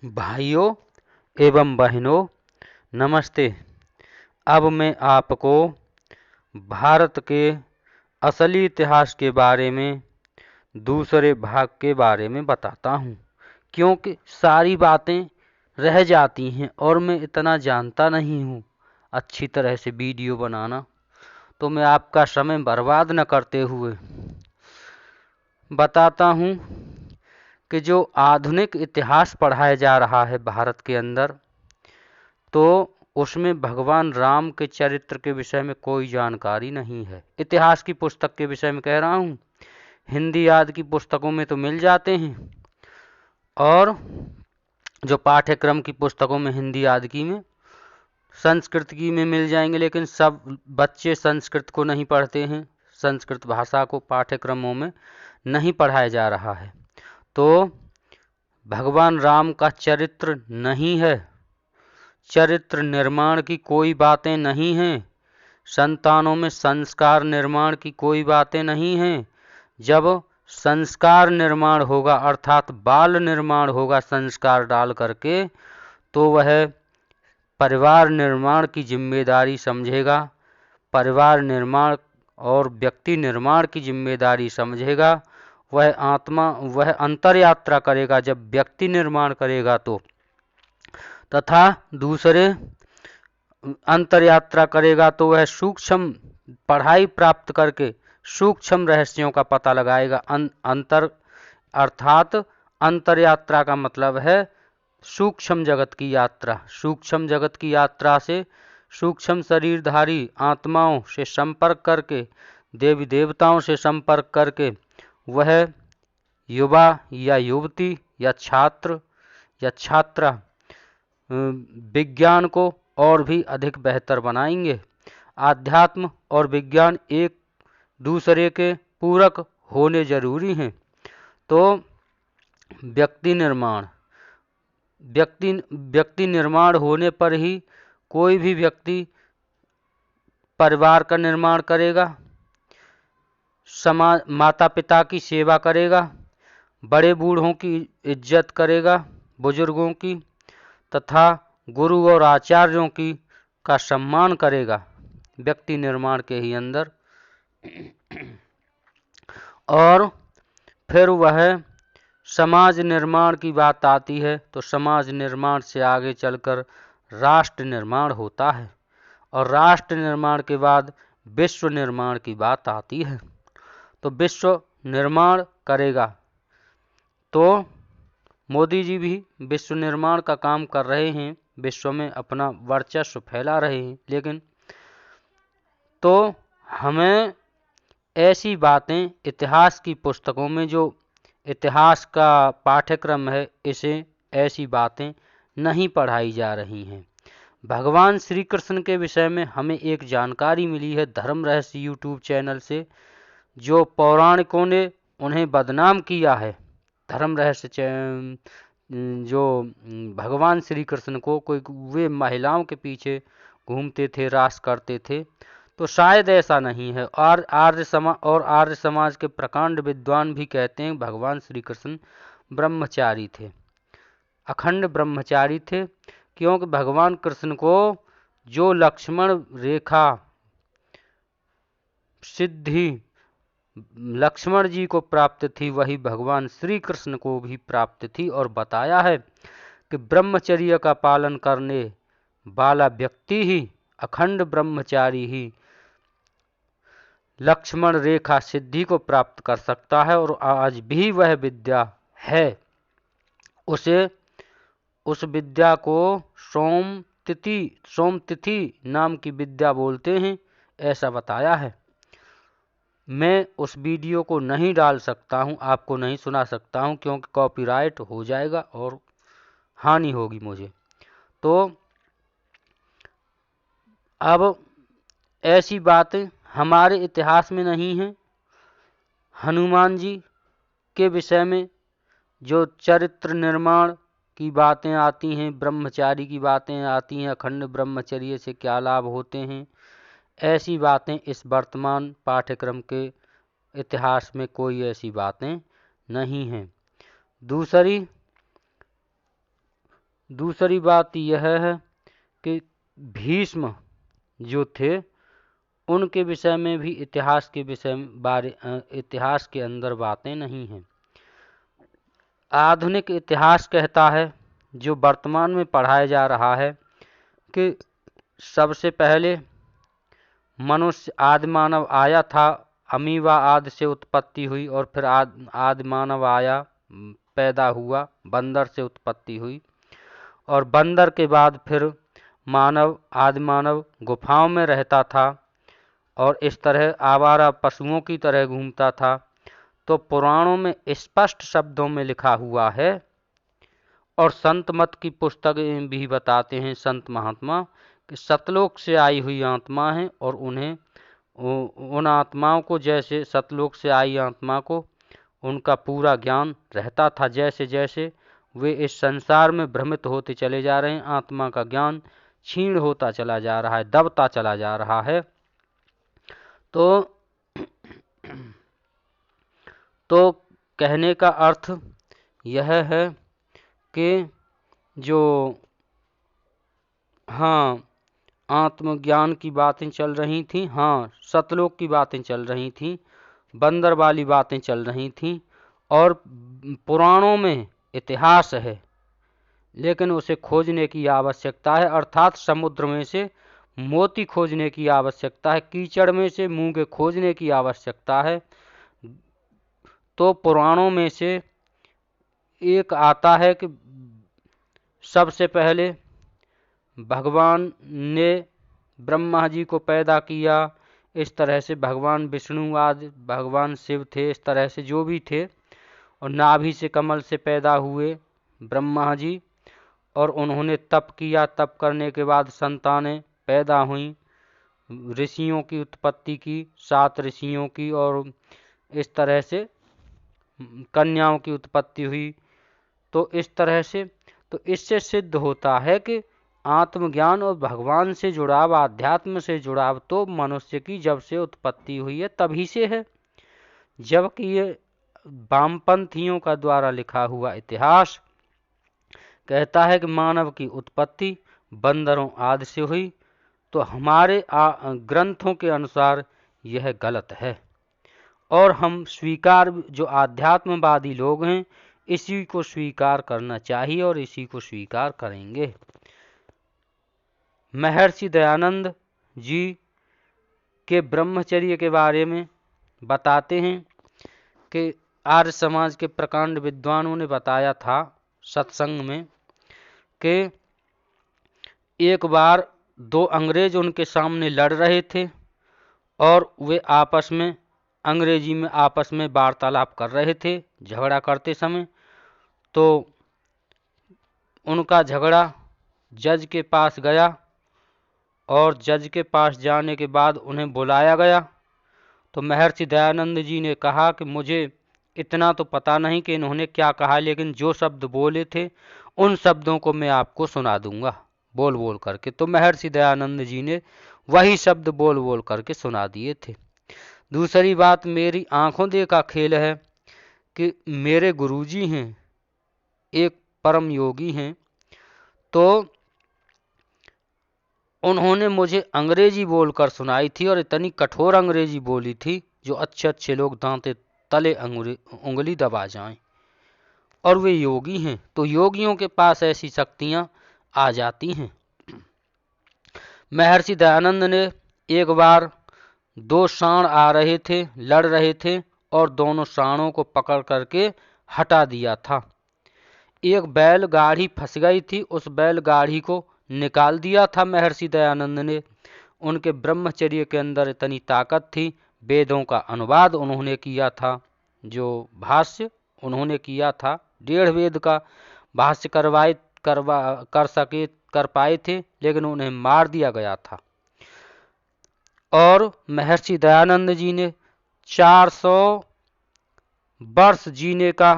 भाइयों एवं बहनों, नमस्ते। अब मैं आपको भारत के असली इतिहास के बारे में दूसरे भाग के बारे में बताता हूँ, क्योंकि सारी बातें रह जाती हैं और मैं इतना जानता नहीं हूँ अच्छी तरह से वीडियो बनाना। तो मैं आपका समय बर्बाद न करते हुए बताता हूँ कि जो आधुनिक इतिहास पढ़ाया जा रहा है भारत के अंदर, तो उसमें भगवान राम के चरित्र के विषय में कोई जानकारी नहीं है। इतिहास की पुस्तक के विषय में कह रहा हूँ, हिंदी आदि की पुस्तकों में तो मिल जाते हैं, और जो पाठ्यक्रम की पुस्तकों में हिंदी आदि की में, संस्कृत की में मिल जाएंगे, लेकिन सब बच्चे संस्कृत को नहीं पढ़ते हैं। संस्कृत भाषा को पाठ्यक्रमों में नहीं पढ़ाया जा रहा है। तो भगवान राम का चरित्र नहीं है, चरित्र निर्माण की कोई बातें नहीं हैं, संतानों में संस्कार निर्माण की कोई बातें नहीं हैं। जब संस्कार निर्माण होगा अर्थात बाल निर्माण होगा संस्कार डाल करके, तो वह परिवार निर्माण की जिम्मेदारी समझेगा, परिवार निर्माण और व्यक्ति निर्माण की जिम्मेदारी समझेगा। वह अंतर यात्रा करेगा जब व्यक्ति निर्माण करेगा, तो तथा दूसरे अंतर यात्रा करेगा तो वह सूक्ष्म पढ़ाई प्राप्त करके सूक्ष्म रहस्यों का पता लगाएगा। अंतर अर्थात अंतर यात्रा का मतलब है सूक्ष्म जगत की यात्रा। सूक्ष्म जगत की यात्रा से सूक्ष्म शरीरधारी आत्माओं से संपर्क करके, देवी देवताओं से संपर्क करके, वह युवा या युवती या छात्र या छात्रा विज्ञान को और भी अधिक बेहतर बनाएंगे। आध्यात्म और विज्ञान एक दूसरे के पूरक होने जरूरी हैं। तो व्यक्ति निर्माण होने पर ही कोई भी व्यक्ति परिवार का निर्माण करेगा, समाज माता पिता की सेवा करेगा, बड़े बूढ़ों की इज्जत करेगा, बुजुर्गों की, तथा गुरु और आचार्यों की का सम्मान करेगा व्यक्ति निर्माण के ही अंदर। और फिर वह समाज निर्माण की बात आती है, तो समाज निर्माण से आगे चलकर राष्ट्र निर्माण होता है, और राष्ट्र निर्माण के बाद विश्व निर्माण की बात आती है। तो विश्व निर्माण करेगा, तो मोदी जी भी विश्व निर्माण का काम कर रहे हैं, विश्व में अपना वर्चस्व फैला रहे हैं। लेकिन तो हमें ऐसी बातें इतिहास की पुस्तकों में, जो इतिहास का पाठ्यक्रम है, इसे ऐसी बातें नहीं पढ़ाई जा रही हैं। भगवान श्री कृष्ण के विषय में हमें एक जानकारी मिली है धर्म रहस्य यूट्यूब चैनल से, जो पौराणिकों ने उन्हें बदनाम किया है। धर्म रहस्य जो भगवान श्री कृष्ण को कोई वे महिलाओं के पीछे घूमते थे, रास करते थे, तो शायद ऐसा नहीं है। और आर्य समाज के प्रकांड विद्वान भी कहते हैं भगवान श्री कृष्ण ब्रह्मचारी थे, अखंड ब्रह्मचारी थे, क्योंकि भगवान कृष्ण को जो लक्ष्मण रेखा सिद्धि लक्ष्मण जी को प्राप्त थी, वही भगवान श्री कृष्ण को भी प्राप्त थी। और बताया है कि ब्रह्मचर्य का पालन करने वाला व्यक्ति ही, अखंड ब्रह्मचारी ही लक्ष्मण रेखा सिद्धि को प्राप्त कर सकता है। और आज भी वह विद्या है, उस विद्या को सोमतिथि नाम की विद्या बोलते हैं, ऐसा बताया है। मैं उस वीडियो को नहीं डाल सकता हूं, आपको नहीं सुना सकता हूं, क्योंकि कॉपीराइट हो जाएगा और हानि होगी मुझे। तो अब ऐसी बातें हमारे इतिहास में नहीं हैं। हनुमान जी के विषय में जो चरित्र निर्माण की बातें आती हैं, ब्रह्मचारी की बातें आती हैं, अखंड ब्रह्मचर्य से क्या लाभ होते हैं, ऐसी बातें इस वर्तमान पाठ्यक्रम के इतिहास में कोई ऐसी बातें नहीं हैं। दूसरी, दूसरी बात यह है कि भीष्म जो थे उनके विषय में भी इतिहास के विषय में इतिहास के अंदर बातें नहीं हैं। आधुनिक इतिहास कहता है, जो वर्तमान में पढ़ाया जा रहा है, कि सबसे पहले मनुष्य आदि मानव आया था, अमीबा आदि से उत्पत्ति हुई और फिर आदि मानव आया, पैदा हुआ, बंदर से उत्पत्ति हुई और बंदर के बाद फिर मानव, आदि मानव गुफाओं में रहता था और इस तरह आवारा पशुओं की तरह घूमता था। तो पुराणों में स्पष्ट शब्दों में लिखा हुआ है और संत मत की पुस्तकें भी बताते हैं, संत महात्मा, कि सतलोक से आई हुई आत्मा है और उन्हें उन आत्माओं को, जैसे सतलोक से आई आत्मा को उनका पूरा ज्ञान रहता था, जैसे जैसे वे इस संसार में भ्रमित होते चले जा रहे हैं, आत्मा का ज्ञान क्षीण होता चला जा रहा है, दबता चला जा रहा है। तो कहने का अर्थ यह है कि जो हाँ आत्मज्ञान की बातें चल रही थी, हाँ सतलोक की बातें चल रही थी, बंदर वाली बातें चल रही थी और पुराणों में इतिहास है, लेकिन उसे खोजने की आवश्यकता है, अर्थात समुद्र में से मोती खोजने की आवश्यकता है, कीचड़ में से मूंगे खोजने की आवश्यकता है। तो पुराणों में से एक आता है कि सबसे पहले भगवान ने ब्रह्मा जी को पैदा किया, इस तरह से भगवान विष्णु आदि भगवान शिव थे, इस तरह से जो भी थे, और नाभि से कमल से पैदा हुए ब्रह्मा जी और उन्होंने तप किया, तप करने के बाद संतानें पैदा हुई, ऋषियों की उत्पत्ति की, 7 ऋषियों की, और इस तरह से कन्याओं की उत्पत्ति हुई। तो इस तरह से, तो इससे सिद्ध होता है कि आत्मज्ञान और भगवान से जुड़ाव, आध्यात्म से जुड़ाव तो मनुष्य की जब से उत्पत्ति हुई है तभी से है, जबकि ये वामपंथियों का द्वारा लिखा हुआ इतिहास कहता है कि मानव की उत्पत्ति बंदरों आदि से हुई। तो हमारे ग्रंथों के अनुसार यह गलत है और हम स्वीकार, जो आध्यात्मवादी लोग हैं, इसी को स्वीकार करना चाहिए और इसी को स्वीकार करेंगे। महर्षि दयानंद जी के ब्रह्मचर्य के बारे में बताते हैं कि आर्य समाज के प्रकांड विद्वानों ने बताया था सत्संग में कि एक बार 2 अंग्रेज उनके सामने लड़ रहे थे और वे आपस में अंग्रेजी में आपस में वार्तालाप कर रहे थे झगड़ा करते समय। तो उनका झगड़ा जज के पास गया और जज के पास जाने के बाद उन्हें बुलाया गया। तो महर्षि दयानंद जी ने कहा कि मुझे इतना तो पता नहीं कि इन्होंने क्या कहा, लेकिन जो शब्द बोले थे उन शब्दों को मैं आपको सुना दूंगा बोल बोल करके। तो महर्षि दयानंद जी ने वही शब्द बोल बोल करके सुना दिए थे। दूसरी बात, मेरी आंखों देखा खेल है कि मेरे गुरुजी हैं, एक परम योगी हैं, तो उन्होंने मुझे अंग्रेजी बोलकर सुनाई थी और इतनी कठोर अंग्रेजी बोली थी जो अच्छे अच्छे लोग दांते तले उंगली दबा जाएं। और वे योगी हैं, तो योगियों के पास ऐसी शक्तियां आ जाती हैं। महर्षि दयानंद ने एक बार 2 सांड आ रहे थे, लड़ रहे थे और दोनों सांडों को पकड़ करके हटा दिया था। एक बैलगाड़ी फंस गई थी, उस बैलगाड़ी को निकाल दिया था महर्षि दयानंद ने। उनके ब्रह्मचर्य के अंदर इतनी ताकत थी, वेदों का अनुवाद उन्होंने किया था, जो भाष्य उन्होंने किया था, 1.5 वेद का भाष्य कर पाए थे, लेकिन उन्हें मार दिया गया था। और महर्षि दयानंद जी ने 400 वर्ष जीने का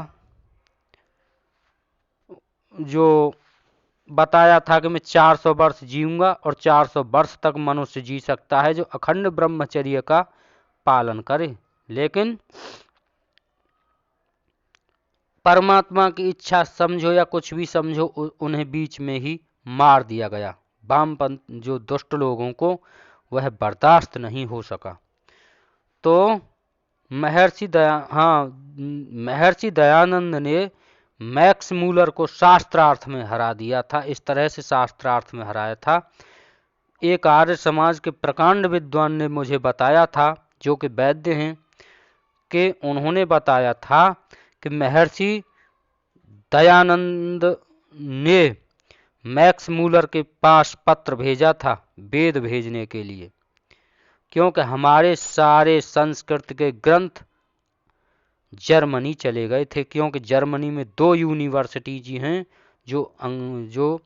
जो बताया था कि मैं 400 वर्ष जीऊंगा और 400 वर्ष तक मनुष्य जी सकता है जो अखंड ब्रह्मचर्य का पालन करे। लेकिन परमात्मा की इच्छा समझो या कुछ भी समझो, उन्हें बीच में ही मार दिया गया। वामपंथ जो दुष्ट लोगों को वह बर्दाश्त नहीं हो सका। तो महर्षि दयानंद ने मैक्स मूलर को शास्त्रार्थ में हरा दिया था। इस तरह से शास्त्रार्थ में हराया था। एक आर्य समाज के प्रकांड विद्वान ने मुझे बताया था, जो कि वैद्य हैं, कि उन्होंने बताया था कि महर्षि दयानंद ने मैक्स मूलर के पास पत्र भेजा था वेद भेजने के लिए, क्योंकि हमारे सारे संस्कृत के ग्रंथ जर्मनी चले गए थे। क्योंकि जर्मनी में 2 यूनिवर्सिटीज हैं जो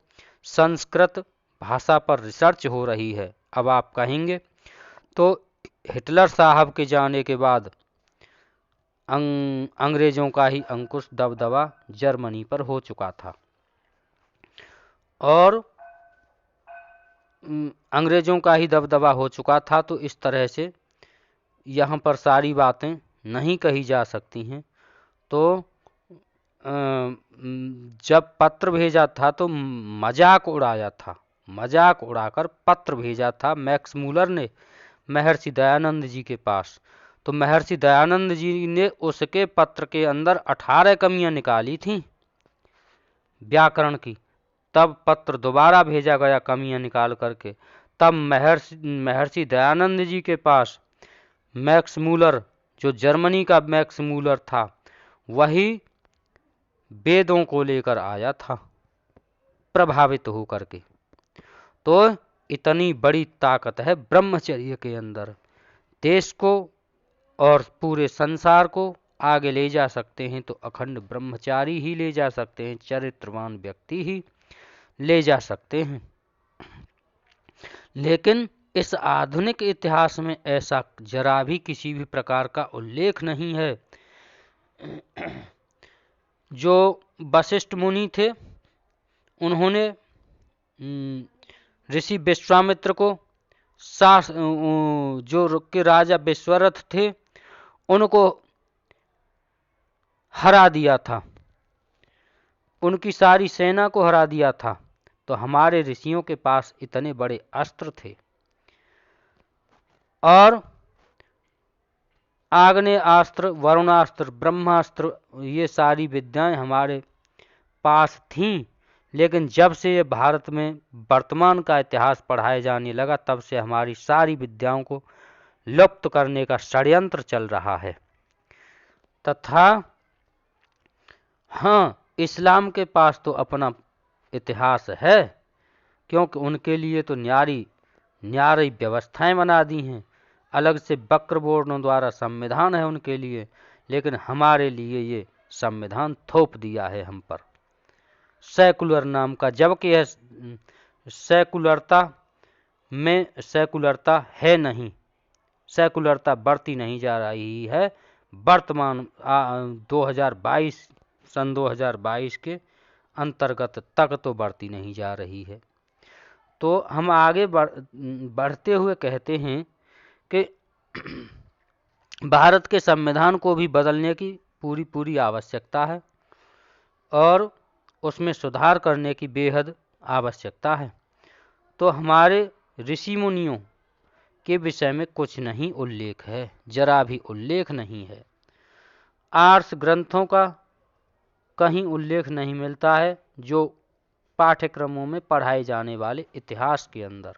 संस्कृत भाषा पर रिसर्च हो रही है। अब आप कहेंगे तो हिटलर साहब के जाने के बाद अंग्रेजों का ही अंकुश दबदबा जर्मनी पर हो चुका था, और अंग्रेजों का ही दबदबा हो चुका था। तो इस तरह से यहाँ पर सारी बातें नहीं कही जा सकती हैं। तो जब पत्र भेजा था तो मजाक उड़ाया था, मजाक उड़ाकर पत्र भेजा था मैक्स मूलर ने महर्षि दयानंद जी के पास। तो महर्षि दयानंद जी ने उसके पत्र के अंदर 18 कमियां निकाली थी व्याकरण की। तब पत्र दोबारा भेजा गया कमियां निकाल करके। तब महर्षि दयानंद जी के पास मैक्स मूलर, जो जर्मनी का मैक्स मूलर था, वही वेदों को लेकर आया था प्रभावित होकर के। तो इतनी बड़ी ताकत है ब्रह्मचर्य के अंदर। देश को और पूरे संसार को आगे ले जा सकते हैं तो अखंड ब्रह्मचारी ही ले जा सकते हैं, चरित्रवान व्यक्ति ही ले जा सकते हैं। लेकिन इस आधुनिक इतिहास में ऐसा जरा भी किसी भी प्रकार का उल्लेख नहीं है। जो वशिष्ठ मुनि थे, उन्होंने ऋषि विश्वामित्र को जो के राजा विश्वरथ थे उनको हरा दिया था, उनकी सारी सेना को हरा दिया था। तो हमारे ऋषियों के पास इतने बड़े अस्त्र थे, और आग्नेय अस्त्र, वरुणास्त्र, ब्रह्मास्त्र, ये सारी विद्याएं हमारे पास थीं। लेकिन जब से ये भारत में वर्तमान का इतिहास पढ़ाया जाने लगा, तब से हमारी सारी विद्याओं को लुप्त करने का षड्यंत्र चल रहा है। तथा हाँ, इस्लाम के पास तो अपना इतिहास है, क्योंकि उनके लिए तो न्यारी व्यवस्थाएं बना दी हैं। अलग से वक्र बोर्डों द्वारा संविधान है उनके लिए, लेकिन हमारे लिए ये संविधान थोप दिया है हम पर, सेकुलर नाम का। जबकि यह सेकुलरता है नहीं, सेकुलरता बढ़ती नहीं जा रही है। वर्तमान 2022 सन 2022 के अंतर्गत तक तो बढ़ती नहीं जा रही है। तो हम आगे बढ़ते हुए कहते हैं कि भारत के संविधान को भी बदलने की पूरी आवश्यकता है, और उसमें सुधार करने की बेहद आवश्यकता है। तो हमारे ऋषि मुनियों के विषय में कुछ नहीं उल्लेख है, जरा भी उल्लेख नहीं है। आर्ष ग्रंथों का कहीं उल्लेख नहीं मिलता है, जो पाठ्यक्रमों में पढ़ाए जाने वाले इतिहास के अंदर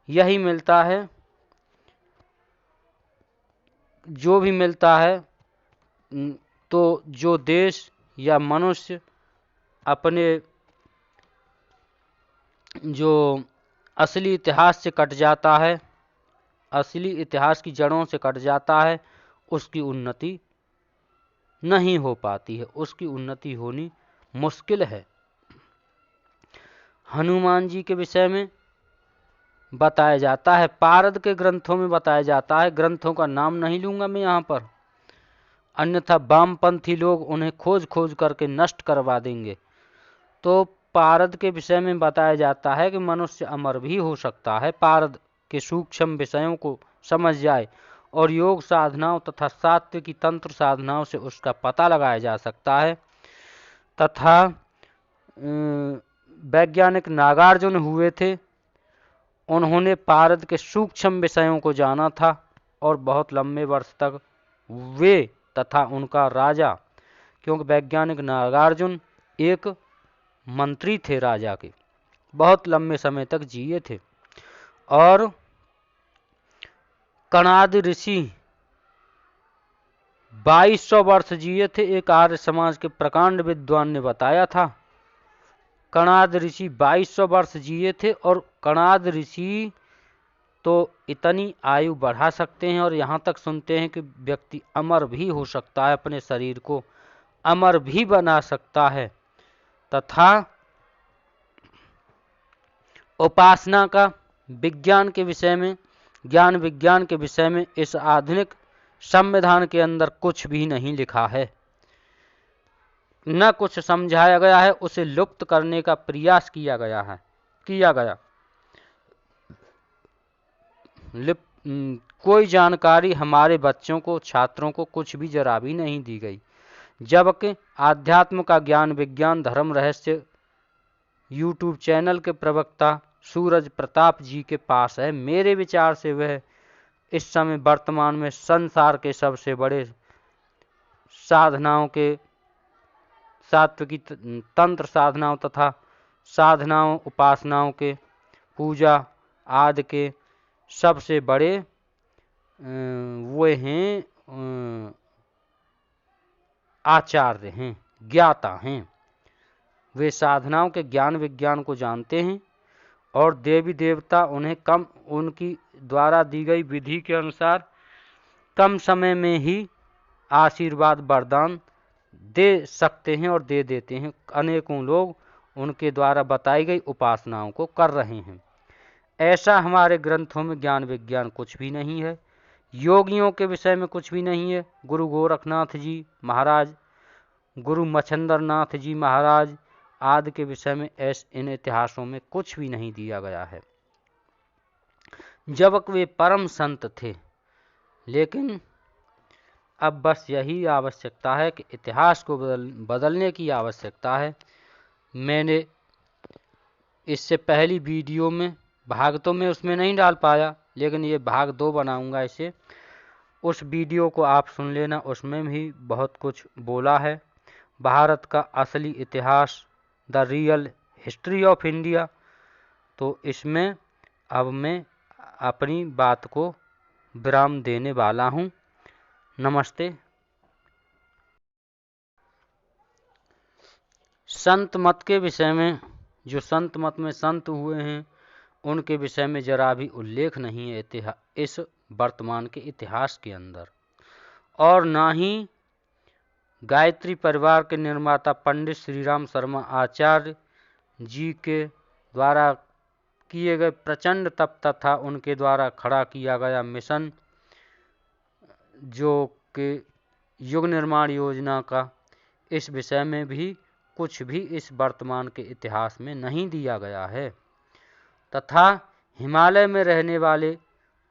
यही मिलता है। जो भी मिलता है तो जो देश या मनुष्य अपने जो असली इतिहास से कट जाता है, असली इतिहास की जड़ों से कट जाता है, उसकी उन्नति नहीं हो पाती है, उसकी उन्नति होनी मुश्किल है। हनुमान जी के विषय में बताया जाता है, पारद के ग्रंथों में बताया जाता है, ग्रंथों का नाम नहीं लूंगा मैं यहाँ पर, अन्यथा वामपंथी लोग उन्हें खोज करके नष्ट करवा देंगे। तो पारद के विषय में बताया जाता है कि मनुष्य अमर भी हो सकता है, पारद के सूक्ष्म विषयों को समझ जाए और योग साधनाओं तथा सात्विकी तंत्र साधनाओं से उसका पता लगाया जा सकता है। तथा वैज्ञानिक नागार्जुन हुए थे, उन्होंने पारद के सूक्ष्म विषयों को जाना था और बहुत लंबे वर्ष तक वे तथा उनका राजा, क्योंकि वैज्ञानिक नागार्जुन एक मंत्री थे राजा के, बहुत लंबे समय तक जिए थे। और कणाद ऋषि 2200 वर्ष जिए थे, एक आर्य समाज के प्रकांड विद्वान ने बताया था। कणाद ऋषि 2200 वर्ष जिए थे और कणाद ऋषि तो इतनी आयु बढ़ा सकते हैं और यहाँ तक सुनते हैं कि व्यक्ति अमर भी हो सकता है, अपने शरीर को अमर भी बना सकता है। तथा उपासना का विज्ञान के विषय में, ज्ञान विज्ञान के विषय में इस आधुनिक संविधान के अंदर कुछ भी नहीं लिखा है, न कुछ समझाया गया है, उसे लुप्त करने का प्रयास किया गया। कोई जानकारी हमारे बच्चों को, छात्रों को कुछ भी जरा भी नहीं दी गई, जबकि आध्यात्म का ज्ञान विज्ञान धर्म रहस्य यूट्यूब चैनल के प्रवक्ता सूरज प्रताप जी के पास है। मेरे विचार से वह इस समय वर्तमान में संसार के सबसे बड़े साधनाओं के, सात्विकी तंत्र साधनाओं तथा साधनाओं उपासनाओं के, पूजा आदि के सबसे बड़े वे हैं, आचार्य हैं, ज्ञाता हैं। वे साधनाओं के ज्ञान विज्ञान को जानते हैं और देवी देवता उन्हें उनकी द्वारा दी गई विधि के अनुसार कम समय में ही आशीर्वाद वरदान दे सकते हैं और दे देते हैं। अनेकों लोग उनके द्वारा बताई गई उपासनाओं को कर रहे हैं। ऐसा हमारे ग्रंथों में ज्ञान विज्ञान कुछ भी नहीं है, योगियों के विषय में कुछ भी नहीं है। गुरु गोरखनाथ जी महाराज, गुरु मच्छिंद्र नाथ जी महाराज आदि के विषय में इन इतिहासों में कुछ भी नहीं दिया गया है, जबकि वे परम संत थे। लेकिन अब बस यही आवश्यकता है कि इतिहास को बदलने की आवश्यकता है। मैंने इससे पहली वीडियो में भाग तो मैं उसमें नहीं डाल पाया, लेकिन ये भाग 2 बनाऊंगा इसे। उस वीडियो को आप सुन लेना, उसमें भी बहुत कुछ बोला है। भारत का असली इतिहास, the real history of India. तो इसमें अब मैं अपनी बात को विराम देने वाला हूँ। नमस्ते। संत मत के विषय में, जो संत मत में संत हुए हैं उनके विषय में जरा भी उल्लेख नहीं है इस वर्तमान के इतिहास के अंदर, और ना ही गायत्री परिवार के निर्माता पंडित श्रीराम शर्मा आचार्य जी के द्वारा किए गए प्रचंड तप तथा उनके द्वारा खड़ा किया गया मिशन, जो कि युग निर्माण योजना का, इस विषय में भी कुछ भी इस वर्तमान के इतिहास में नहीं दिया गया है। तथा हिमालय में रहने वाले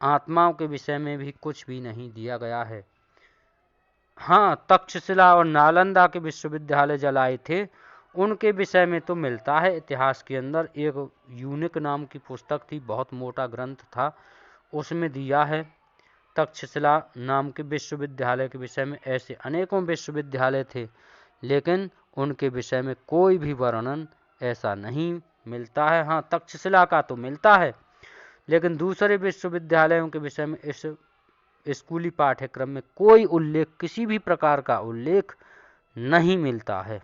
आत्माओं के विषय में भी कुछ भी नहीं दिया गया है। हाँ, तक्षशिला और नालंदा के विश्वविद्यालय जलाए थे, उनके विषय में तो मिलता है इतिहास के अंदर। एक यूनिक नाम की पुस्तक थी, बहुत मोटा ग्रंथ था, उसमें दिया है तक्षशिला नाम के विश्वविद्यालय के विषय में। ऐसे अनेकों विश्वविद्यालय थे, लेकिन उनके विषय में कोई भी वर्णन ऐसा नहीं मिलता है। हाँ, तक्षशिला का तो मिलता है, लेकिन दूसरे विश्वविद्यालयों के विषय में इस स्कूली पाठ्यक्रम में कोई उल्लेख, किसी भी प्रकार का उल्लेख नहीं मिलता है।